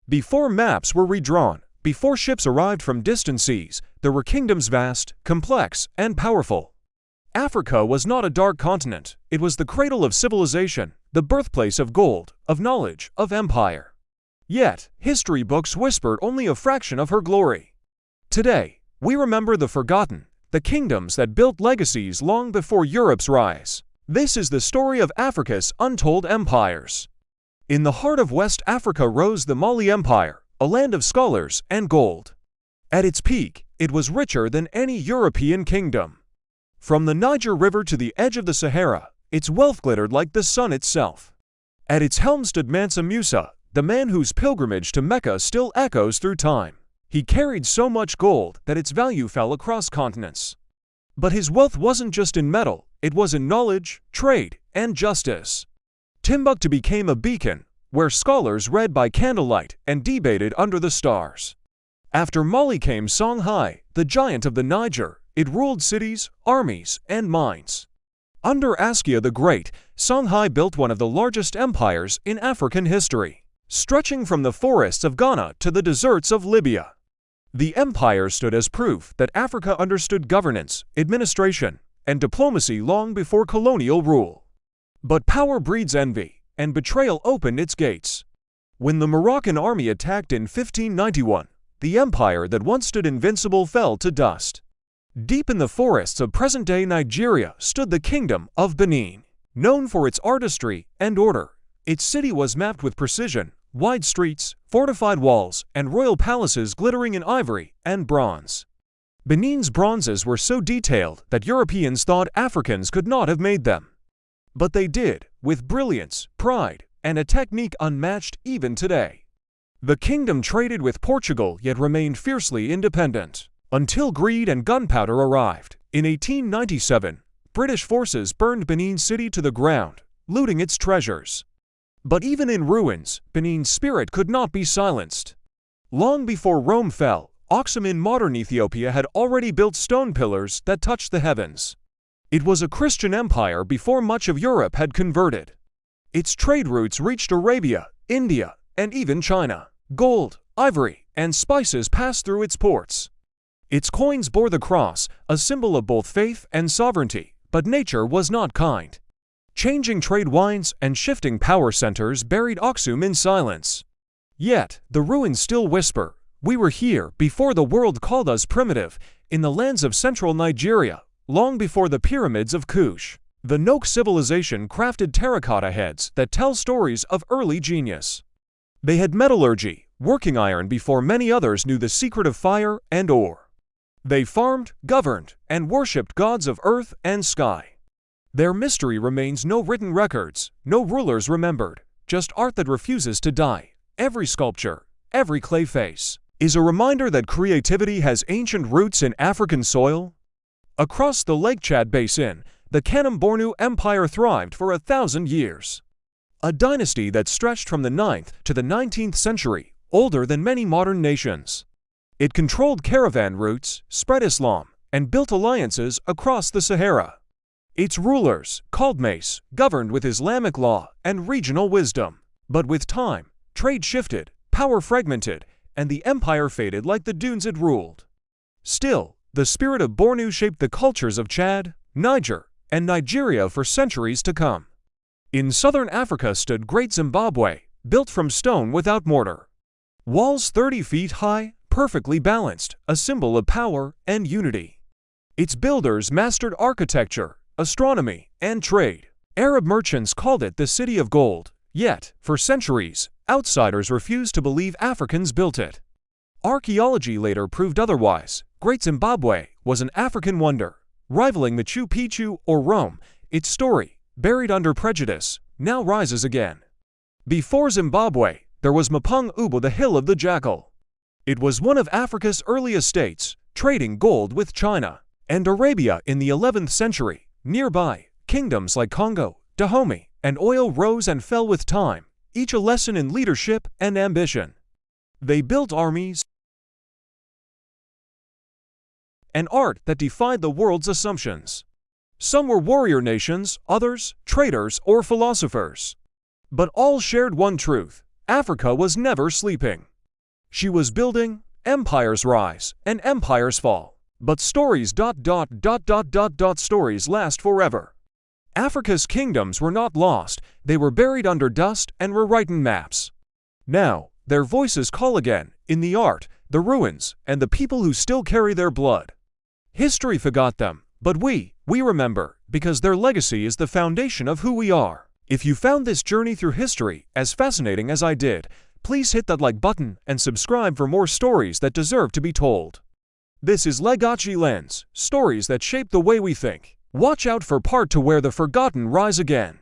Before maps were redrawn, before ships arrived from distant seas, there were kingdoms vast, complex, and powerful. Africa was not a dark continent, it was the cradle of civilization, the birthplace of gold, of knowledge, of empire. Yet, history books whispered only a fraction of her glory. Today, we remember the forgotten, the kingdoms that built legacies long before Europe's rise. This is the story of Africa's untold empires. In the heart of West Africa rose the Mali Empire, a land of scholars and gold. At its peak, it was richer than any European kingdom. From the Niger River to the edge of the Sahara, its wealth glittered like the sun itself. At its helm stood Mansa Musa, the man whose pilgrimage to Mecca still echoes through time. He carried so much gold that its value fell across continents. But his wealth wasn't just in metal, it was in knowledge, trade, and justice. Timbuktu became a beacon, where scholars read by candlelight and debated under the stars. After Mali came Songhai, the giant of the Niger. It ruled cities, armies, and mines. Under Askia the Great, Songhai built one of the largest empires in African history, stretching from the forests of Ghana to the deserts of Libya. The empire stood as proof that Africa understood governance, administration, and diplomacy long before colonial rule. But power breeds envy, and betrayal opened its gates. When the Moroccan army attacked in 1591, the empire that once stood invincible fell to dust. Deep in the forests of present-day Nigeria stood the kingdom of Benin, known for its artistry and order. Its city was mapped with precision, wide streets, fortified walls, and royal palaces glittering in ivory and bronze. Benin's bronzes were so detailed that Europeans thought Africans could not have made them. But they did, with brilliance, pride, and a technique unmatched even today. The kingdom traded with Portugal yet remained fiercely independent. Until greed and gunpowder arrived. In 1897, British forces burned Benin City to the ground, looting its treasures. But even in ruins, Benin's spirit could not be silenced. Long before Rome fell, Axum in modern Ethiopia had already built stone pillars that touched the heavens. It was a Christian empire before much of Europe had converted. Its trade routes reached Arabia, India, and even China. Gold, ivory, and spices passed through its ports. Its coins bore the cross, a symbol of both faith and sovereignty, but nature was not kind. Changing trade winds and shifting power centers buried Axum in silence. Yet, the ruins still whisper, "We were here before the world called us primitive," in the lands of central Nigeria, long before the pyramids of Kush. The Nok civilization crafted terracotta heads that tell stories of early genius. They had metallurgy, working iron before many others knew the secret of fire and ore. They farmed, governed, and worshipped gods of earth and sky. Their mystery remains: no written records, no rulers remembered, just art that refuses to die. Every sculpture, every clay face, is a reminder that creativity has ancient roots in African soil. Across the Lake Chad Basin, the Kanem-Bornu Empire thrived for 1,000 years. A dynasty that stretched from the 9th to the 19th century, older than many modern nations. It controlled caravan routes, spread Islam, and built alliances across the Sahara. Its rulers, called Mace, governed with Islamic law and regional wisdom. But with time, trade shifted, power fragmented, and the empire faded like the dunes it ruled. Still, the spirit of Bornu shaped the cultures of Chad, Niger, and Nigeria for centuries to come. In southern Africa stood Great Zimbabwe, built from stone without mortar. Walls 30 feet high, perfectly balanced, a symbol of power and unity. Its builders mastered architecture, astronomy, and trade. Arab merchants called it the City of Gold, yet, for centuries, outsiders refused to believe Africans built it. Archaeology later proved otherwise. Great Zimbabwe was an African wonder, rivaling Machu Picchu or Rome. Its story, buried under prejudice, now rises again. Before Zimbabwe, there was Mapung Ubo, the Hill of the Jackal. It was one of Africa's earliest states, trading gold with China and Arabia in the 11th century. Nearby, kingdoms like Congo, Dahomey, and oil rose and fell with time, each a lesson in leadership and ambition. They built armies and art that defied the world's assumptions. Some were warrior nations, others, traders or philosophers. But all shared one truth: Africa was never sleeping. She was building, empires rise, and empires fall. But stories stories last forever. Africa's kingdoms were not lost, they were buried under dust and were written maps. Now, their voices call again, in the art, the ruins, and the people who still carry their blood. History forgot them, but we remember, because their legacy is the foundation of who we are. If you found this journey through history as fascinating as I did, please hit that like button and subscribe for more stories that deserve to be told. This is Legaci Lens, stories that shape the way we think. Watch out for part 2 where the forgotten rise again.